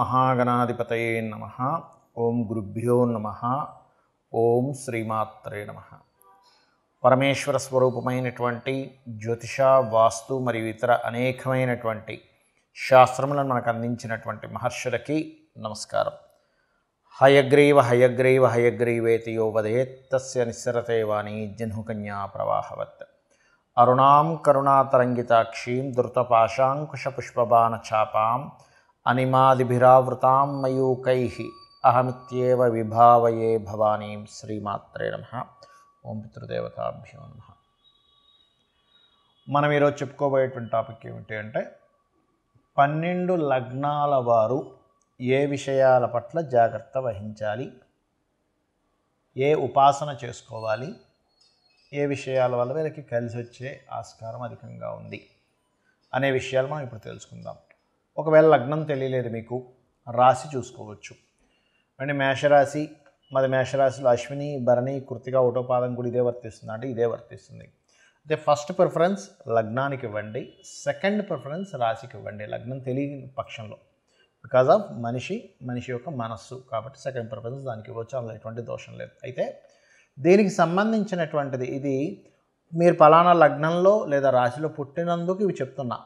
మహాగణాధిపతయే నమః. ఓం గురుభ్యో నమః. ఓం శ్రీమాత్రే నమః. పరమేశ్వర స్వరూపమైనటువంటి జ్యోతిష, వాస్తు మరియు ఇతర అనేకమైనటువంటి శాస్త్రములను మనకు అందించినటువంటి మహర్షులకి నమస్కారం. హయగ్రీవ హయగ్రీవ హయగ్రీవేతి యో వదేత్ తస్య నిస్సరతే వాణి జహ్నుకన్యా ప్రవాహవత్. అరుణాం కరుణాతరంగితాక్షీం ధృతపాశాంకుశపుష్పబాణచాపాం అనిమాదిభిరావృతాం మయూకైః అహమిత్యేవ విభావయే భవానీం. శ్రీమాత్రే నమః. ఓం పితృదేవతాభ్యో నమః. మనం ఈరోజు చెప్పుకోబోయేటువంటి టాపిక్ ఏమిటి అంటే 12 లగ్నాల వారు ఏ విషయాల పట్ల జాగ్రత్త వహించాలి, ఏ ఉపాసన చేసుకోవాలి, ఏ విషయాల వల్ల వీళ్ళకి కలిసి వచ్చే ఆస్కారం అధికంగా ఉంది అనే విషయాలు మనం ఇప్పుడు తెలుసుకుందాం. ఒకవేళ లగ్నం తెలియలేదు మీకు, రాశి చూసుకోవచ్చు. అంటే మేషరాశి, మాది మేషరాశిలో అశ్విని, భరణి, కృత్తిక, ఒకటో పాదం కూడా ఇదే వర్తిస్తుంది అంటే ఇదే వర్తిస్తుంది. అయితే ఫస్ట్ ప్రిఫరెన్స్ లగ్నానికి ఇవ్వండి, సెకండ్ ప్రిఫరెన్స్ రాశికి ఇవ్వండి లగ్నం తెలియని పక్షంలో. బికాజ్ ఆఫ్ మనిషి యొక్క మనస్సు కాబట్టి సెకండ్ ప్రిఫరెన్స్ దానికి ఇవ్వచ్చు, అందులో ఎటువంటి దోషం లేదు. అయితే దీనికి సంబంధించినటువంటిది ఇది మీరు పలానా లగ్నంలో లేదా రాశిలో పుట్టినందుకు ఇవి చెప్తున్నా.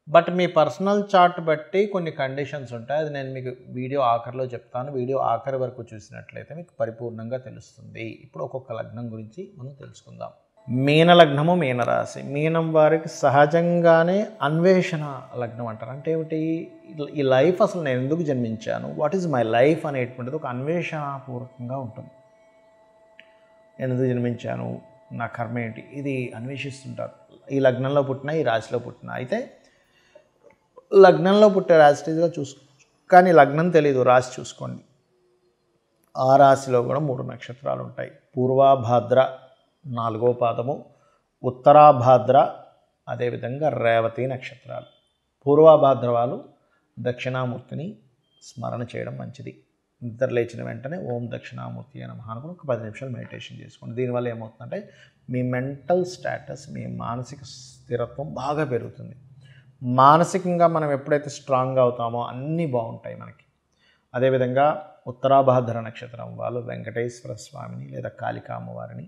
బట్ మీ పర్సనల్ చార్ట్ బట్టి కొన్ని కండిషన్స్ ఉంటాయి, అది నేను మీకు వీడియో ఆఖరిలో చెప్తాను. వీడియో ఆఖరి వరకు చూసినట్లయితే మీకు పరిపూర్ణంగా తెలుస్తుంది. ఇప్పుడు ఒక్కొక్క లగ్నం గురించి మనం తెలుసుకుందాం. మీన లగ్నము, మీనరాశి. మీనం వారికి సహజంగానే అన్వేషణ లగ్నం అంటారు. అంటే ఏమిటి, ఈ లైఫ్ అసలు నేను ఎందుకు జన్మించాను, వాట్ ఈజ్ మై లైఫ్ అనేటువంటిది ఒక అన్వేషణపూర్వకంగా ఉంటుంది. నేను ఎందుకు జన్మించాను, నా కర్మ ఏంటి, ఇది అన్వేషిస్తుంటారు. ఈ లగ్నంలో పుట్టినా, ఈ రాశిలో పుట్టినా. అయితే లగ్నంలో పుట్టే రాశి స్టేజ్లో చూసుకోవచ్చు, కానీ లగ్నం తెలీదు, రాశి చూసుకోండి. ఆ రాశిలో కూడా 3 నక్షత్రాలు ఉంటాయి. పూర్వాభాద్ర 4వ పాదము, ఉత్తరాభాద్ర, అదేవిధంగా రేవతి నక్షత్రాలు. పూర్వాభాద్ర వాళ్ళు దక్షిణామూర్తిని స్మరణ చేయడం మంచిది. నిద్ర లేచిన వెంటనే ఓం దక్షిణామూర్తి అని నమః అనుకుని ఒక 10 నిమిషాలు మెడిటేషన్ చేసుకోండి. దీనివల్ల ఏమవుతుందంటే మీ మెంటల్ స్టేటస్, మీ మానసిక స్థిరత్వం బాగా పెరుగుతుంది. మానసికంగా మనం ఎప్పుడైతే స్ట్రాంగ్ అవుతామో అన్నీ బాగుంటాయి మనకి. అదేవిధంగా ఉత్తరాభాద్ర నక్షత్రం వాళ్ళు వెంకటేశ్వర స్వామిని లేదా కాళికా అమ్మవారిని,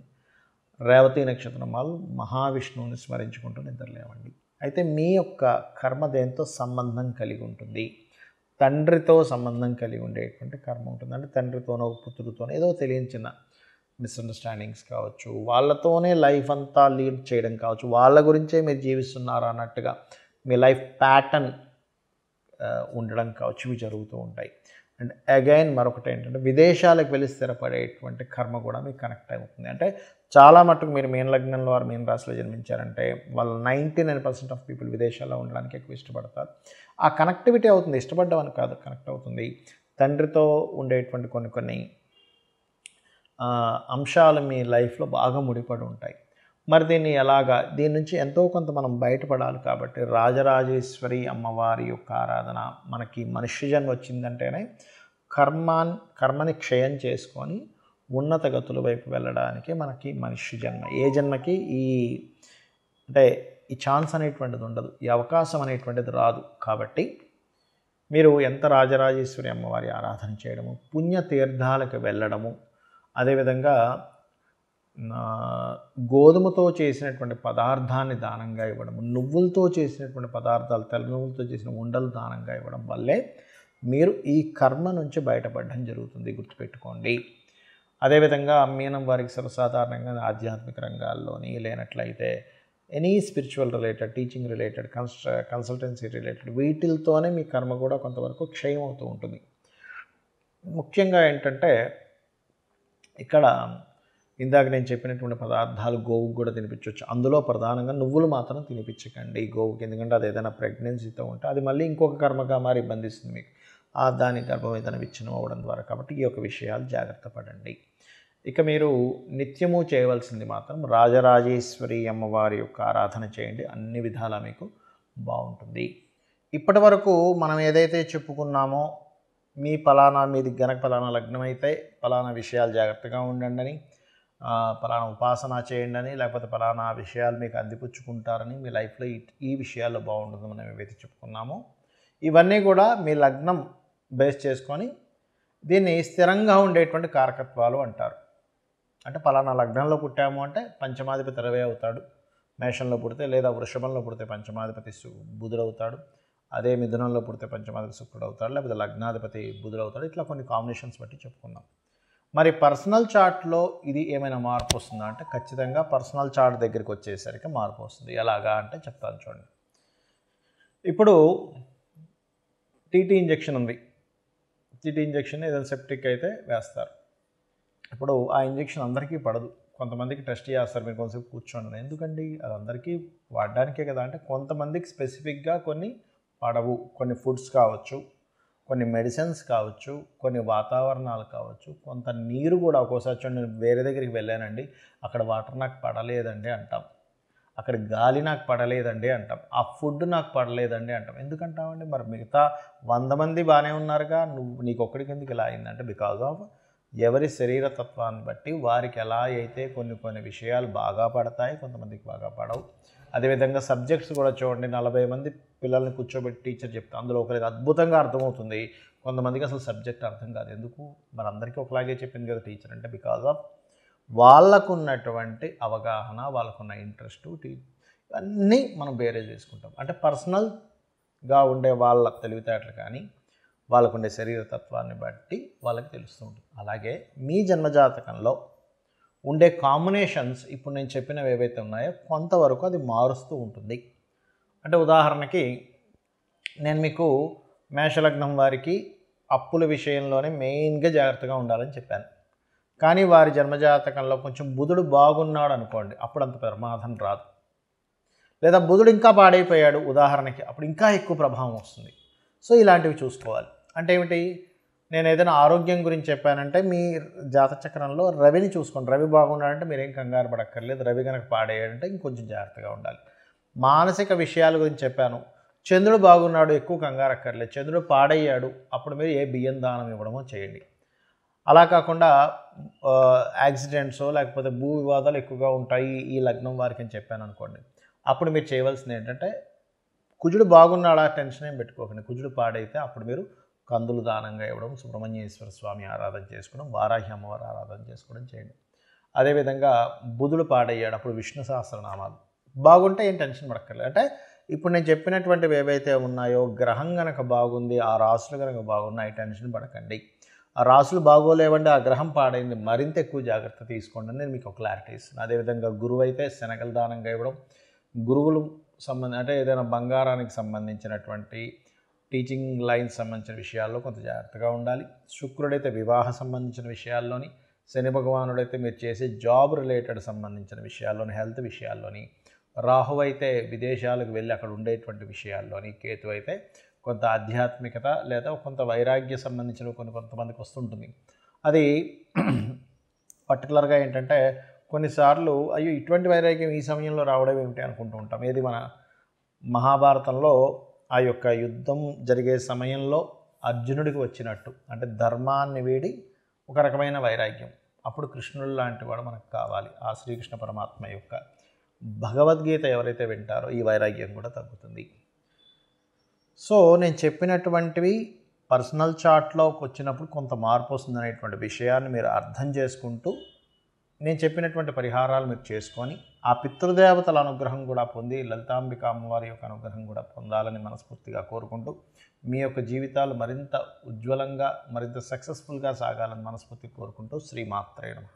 రేవతి నక్షత్రం వాళ్ళు మహావిష్ణువుని స్మరించుకుంటూ నిద్రలేవండి. అయితే మీ యొక్క కర్మ దేంతో సంబంధం కలిగి ఉంటుంది, తండ్రితో సంబంధం కలిగి ఉండేటువంటి కర్మ ఉంటుంది. అంటే తండ్రితోనో పుత్రుడితోనో ఏదో తెలియని చిన్న మిస్అండర్స్టాండింగ్స్ కావచ్చు, వాళ్ళతోనే లైఫ్ అంతా లీడ్ చేయడం కావచ్చు, వాళ్ళ గురించే మీరు జీవిస్తున్నారు అన్నట్టుగా మీ లైఫ్ ప్యాటర్న్ ఉండడం కావచ్చు, ఇవి జరుగుతూ ఉంటాయి. అండ్ అగైన్ మరొకటి ఏంటంటే విదేశాలకు వెళ్ళి స్థిరపడేటువంటి కర్మ కూడా మీకు కనెక్ట్ అవుతుంది. అంటే చాలా మటుకు మీరు మీన లగ్నంలో వారు మీన రాశిలో జన్మించారంటే వాళ్ళు 99% ఆఫ్ పీపుల్ విదేశాల్లో ఉండడానికి ఎక్కువ ఇష్టపడతారు. ఆ కనెక్టివిటీ అవుతుంది, ఇష్టపడ్డామని కాదు, కనెక్ట్ అవుతుంది. తండ్రితో ఉండేటువంటి కొన్ని అంశాలు మీ లైఫ్లో బాగా ముడిపడి ఉంటాయి. మరి దీని నుంచి ఎంతో కొంత మనం బయటపడాలి. కాబట్టి రాజరాజేశ్వరి అమ్మవారి యొక్క ఆరాధన, మనకి మనుష్య జన్మ వచ్చిందంటేనే కర్మని క్షయం చేసుకొని ఉన్నత గతుల వైపు వెళ్ళడానికి మనకి మనుష్య జన్మ. ఏ జన్మకి ఈ ఛాన్స్ అనేటువంటిది ఉండదు, ఈ అవకాశం అనేటువంటిది రాదు. కాబట్టి మీరు ఎంత రాజరాజేశ్వరి అమ్మవారి ఆరాధన చేయడము, పుణ్యతీర్థాలకు వెళ్ళడము, అదేవిధంగా గోధుమతో చేసినటువంటి పదార్థాన్ని దానంగా ఇవ్వడము, నువ్వులతో చేసినటువంటి పదార్థాలు, తెల్ల నువ్వులతో చేసిన ఉండలు దానంగా ఇవ్వడం వల్లే మీరు ఈ కర్మ నుంచి బయటపడడం జరుగుతుంది, గుర్తుపెట్టుకోండి. అదేవిధంగా మీనం వారికి సర్వసాధారణంగా ఆధ్యాత్మిక రంగాల్లోని లేనట్లయితే any spiritual related, teaching related, consultancy related వీటితోనే మీ కర్మ కూడా కొంతవరకు క్షయం అవుతూ ఉంటుంది. ముఖ్యంగా ఏంటంటే ఇక్కడ ఇందాక నేను చెప్పినటువంటి పదార్థాలు గోవుకు కూడా తినిపించవచ్చు. అందులో ప్రధానంగా నువ్వులు మాత్రం తినిపించకండి గోవుకి, ఎందుకంటే అది ఏదైనా ప్రెగ్నెన్సీతో ఉంటే అది మళ్ళీ ఇంకొక కర్మగా మారి బంధిస్తుంది మీకు, దాని గర్భం ఏదైనా విచ్ఛిన్నం అవ్వడం ద్వారా. కాబట్టి ఈ యొక్క విషయాలు జాగ్రత్త పడండి. ఇక మీరు నిత్యము చేయవలసింది మాత్రం రాజరాజేశ్వరి అమ్మవారి యొక్క ఆరాధన చేయండి, అన్ని విధాలా మీకు బాగుంటుంది. ఇప్పటి వరకు మనం ఏదైతే చెప్పుకున్నామో, మీది గనక పలానా లగ్నం అయితే పలానా విషయాలు జాగ్రత్తగా ఉండండి అని, పలానా ఉపాసన చేయండి అని, లేకపోతే పలానా విషయాలు మీకు అందిపుచ్చుకుంటారని, మీ లైఫ్లో ఈ విషయాల్లో బాగుంటుంది మనం ఏవైతే చెప్పుకున్నామో ఇవన్నీ కూడా మీ లగ్నం బేస్ చేసుకొని దీన్ని స్థిరంగా ఉండేటువంటి కారకత్వాలు అంటారు. అంటే పలానా లగ్నంలో పుట్టాము అంటే పంచమాధిపతి రవి అవుతాడు, మేషంలో పుడితే, లేదా వృషభంలో పుడితే పంచమాధిపతి బుధుడు అవుతాడు, అదే మిథునంలో పుడితే పంచమాధిపతి శుక్రుడు అవుతాడు, లేకపోతే లగ్నాధిపతి బుధుడు అవుతాడు. ఇట్లా కొన్ని కాంబినేషన్స్ బట్టి చెప్పుకుందాం. మరి పర్సనల్ చార్ట్లో ఇది ఏమైనా మార్పు వస్తుందా అంటే ఖచ్చితంగా పర్సనల్ చార్ట్ దగ్గరికి వచ్చేసరికి మార్పు వస్తుంది. ఎలాగా అంటే చెప్తాను చూడండి. ఇప్పుడు టీటీ ఇంజెక్షన్ ఉంది. టీటీ ఇంజెక్షన్ ఏదైనా సెప్టిక్ అయితే వేస్తారు. ఇప్పుడు ఆ ఇంజెక్షన్ అందరికీ పడదు. కొంతమందికి టెస్ట్ చేస్తారు, మీరు కొంచెంసేపు కూర్చోండి. ఎందుకండి, అది అందరికీ వాడడానికే కదా అంటే కొంతమందికి స్పెసిఫిక్గా కొన్ని పడవు. కొన్ని ఫుడ్స్ కావచ్చు, కొన్ని మెడిసిన్స్ కావచ్చు, కొన్ని వాతావరణాలు కావచ్చు, కొంత నీరు కూడా. ఒక్కోసారి చూడండి, నేను వేరే దగ్గరికి వెళ్ళానండి, అక్కడ వాటర్ నాకు పడలేదండి అంటాం, అక్కడ గాలి నాకు పడలేదండి అంటాం, ఆ ఫుడ్ నాకు పడలేదండి అంటాం. ఎందుకంటామండి? మరి మిగతా 100 మంది బాగానే ఉన్నారుగా, నీకు ఒక్కడికి ఎందుకు ఇలా అయిందంటే బికాజ్ ఆఫ్ ఎవరి శరీర తత్వాన్ని బట్టి వారికి ఎలా అయితే కొన్ని విషయాలు బాగా పడతాయి, కొంతమందికి బాగా పడవు. అదేవిధంగా సబ్జెక్ట్స్ కూడా చూడండి, 40 మంది పిల్లల్ని కూర్చోబెట్టి టీచర్ చెప్తా, అందులో ఒకరికి అద్భుతంగా అర్థమవుతుంది, కొంతమందికి అసలు సబ్జెక్ట్ అర్థం కాదు. ఎందుకు? మరి అందరికీ ఒకలాగే చెప్పింది కదా టీచర్ అంటే బికాజ్ ఆఫ్ వాళ్ళకున్నటువంటి అవగాహన, వాళ్ళకున్న ఇంట్రెస్ట్, ఇవన్నీ మనం బేరేజ్ చేసుకుంటాం. అంటే పర్సనల్గా ఉండే వాళ్ళ తెలివితేటలు కానీ వాళ్ళకుండే శరీర తత్వాన్ని బట్టి వాళ్ళకి తెలుస్తూ ఉంటుంది. అలాగే మీ జన్మజాతకంలో ఉండే కాంబినేషన్స్ ఇప్పుడు నేను చెప్పినవి ఏవైతే ఉన్నాయో కొంతవరకు అది మారుస్తూ ఉంటుంది. అంటే ఉదాహరణకి నేను మీకు మేషలగ్నం వారికి అప్పుల విషయంలోనే మెయిన్గా జాగ్రత్తగా ఉండాలని చెప్పాను. కానీ వారి జన్మజాతకంలో కొంచెం బుధుడు బాగున్నాడు అనుకోండి, అప్పుడు అంత ప్రమాదం రాదు. లేదా బుధుడు ఇంకా పాడైపోయాడు ఉదాహరణకి, అప్పుడు ఇంకా ఎక్కువ ప్రభావం వస్తుంది. సో ఇలాంటివి చూసుకోవాలి. అంటే ఏమిటి, నేను ఏదైనా ఆరోగ్యం గురించి చెప్పానంటే మీ జాతచక్రంలో రవిని చూసుకోండి. రవి బాగున్నాడంటే మీరేం కంగారు పడక్కర్లేదు. రవి కనుక పాడేయాడంటే ఇంకొంచెం జాగ్రత్తగా ఉండాలి. మానసిక విషయాల గురించి చెప్పాను, చంద్రుడు బాగున్నాడు, ఎక్కువ కంగారు అక్కర్లేదు. చంద్రుడు పాడయ్యాడు, అప్పుడు మీరు ఏ బియ్యం దానం ఇవ్వడమో చేయండి. అలా కాకుండా యాక్సిడెంట్స్ లేకపోతే భూ వివాదాలు ఎక్కువగా ఉంటాయి ఈ లగ్నం వారికి అని చెప్పాను అనుకోండి, అప్పుడు మీరు చేయవలసింది ఏంటంటే కుజుడు బాగున్నాడా టెన్షన్ ఏం పెట్టుకోకండి. కుజుడు పాడైతే అప్పుడు మీరు కందులు దానంగా ఇవ్వడం, సుబ్రహ్మణ్యేశ్వర స్వామి ఆరాధన చేసుకోవడం, వారాహి అమ్మవారి ఆరాధన చేసుకోవడం చేయండి. అదేవిధంగా బుధుడు పాడయ్యాడు, అప్పుడు విష్ణు సహస్రనామాలు. బాగుంటే ఏం టెన్షన్ పడక్కర్లేదు. అంటే ఇప్పుడు నేను చెప్పినటువంటివి ఏవైతే ఉన్నాయో గ్రహం కనుక బాగుంది, ఆ రాసులు కనుక బాగున్నాయి, టెన్షన్ పడకండి. ఆ రాసులు బాగోలేవండి, ఆ గ్రహం పాడైంది, మరింత ఎక్కువ జాగ్రత్త తీసుకోండి అని నేను మీకు క్లారిటీ ఇస్తున్నాను. అదేవిధంగా గురువు అయితే శనగల దానంగా ఇవ్వడం, గురువులు అంటే ఏదైనా బంగారానికి సంబంధించినటువంటి టీచింగ్ లైన్స్ సంబంధించిన విషయాల్లో కొంత జాగ్రత్తగా ఉండాలి. శుక్రుడైతే వివాహ సంబంధించిన విషయాల్లోని, శని భగవానుడైతే మీరు చేసే జాబ్ రిలేటెడ్ సంబంధించిన విషయాల్లోని, హెల్త్ విషయాల్లోని, రాహు అయితే విదేశాలకు వెళ్ళి అక్కడ ఉండేటువంటి విషయాల్లోని, కేతు అయితే కొంత ఆధ్యాత్మికత లేదా కొంత వైరాగ్య సంబంధించిన కొంతమందికి వస్తుంటుంది. అది పర్టికులర్గా ఏంటంటే కొన్నిసార్లు అయ్యో ఇటువంటి వైరాగ్యం ఈ సమయంలో రావడం ఏమిటి అనుకుంటూ ఉంటాం. ఏది మన మహాభారతంలో ఆ యొక్క యుద్ధం జరిగే సమయంలో అర్జునుడికి వచ్చినట్టు, అంటే ధర్మాన్ని వీడి ఒక రకమైన వైరాగ్యం. అప్పుడు కృష్ణుడు లాంటి వాడు మనకు కావాలి. ఆ శ్రీకృష్ణ పరమాత్మ యొక్క భగవద్గీత ఎవరైతే వింటారో ఈ వైరాగ్యం కూడా తగ్గుతుంది. సో నేను చెప్పినటువంటివి పర్సనల్ చార్ట్లోకి వచ్చినప్పుడు కొంత మార్పు వస్తుందనేటువంటి విషయాన్ని మీరు అర్థం చేసుకుంటూ నేను చెప్పినటువంటి పరిహారాలు మీరు చేసుకొని ఆ పితృదేవతల అనుగ్రహం కూడా పొంది లలితాంబిక అమ్మవారి యొక్క అనుగ్రహం కూడా పొందాలని మనస్ఫూర్తిగా కోరుకుంటూ మీ యొక్క జీవితాలు మరింత ఉజ్వలంగా మరింత సక్సెస్ఫుల్గా సాగాలని మనస్ఫూర్తిగా కోరుకుంటూ శ్రీమాత్రే నమః.